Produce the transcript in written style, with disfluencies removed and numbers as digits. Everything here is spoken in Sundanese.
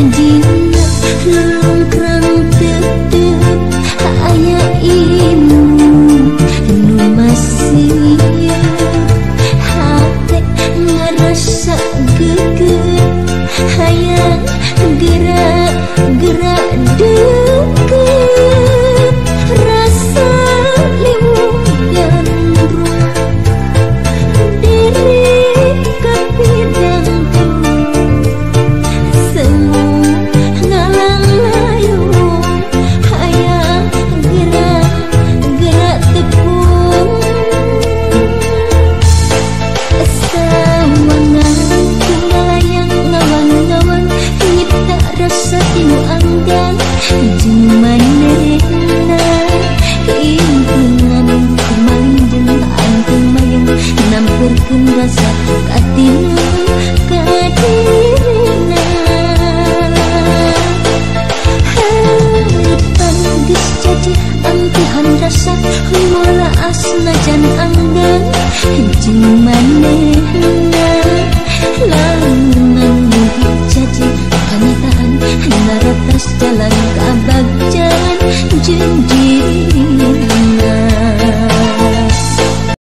Dina lungkrang tetep aya imu nu masih hate ngerasa geger hayang gerak-gerak deket rasa liwung gandrung diri kapidang semu ngalang layung hayang gerak-gerak tepung sawangan layang ngawang-ngawang nyipta rasa tinu anggan jeung manehna impungan kumalinjeng anteng mayang nampurkeun rasa katinu kadirina harapan geus jadi antuhan rasa mola asna jan anggan jeung manehna lamun jadi kenyataan naratas jalan kabagjan jeung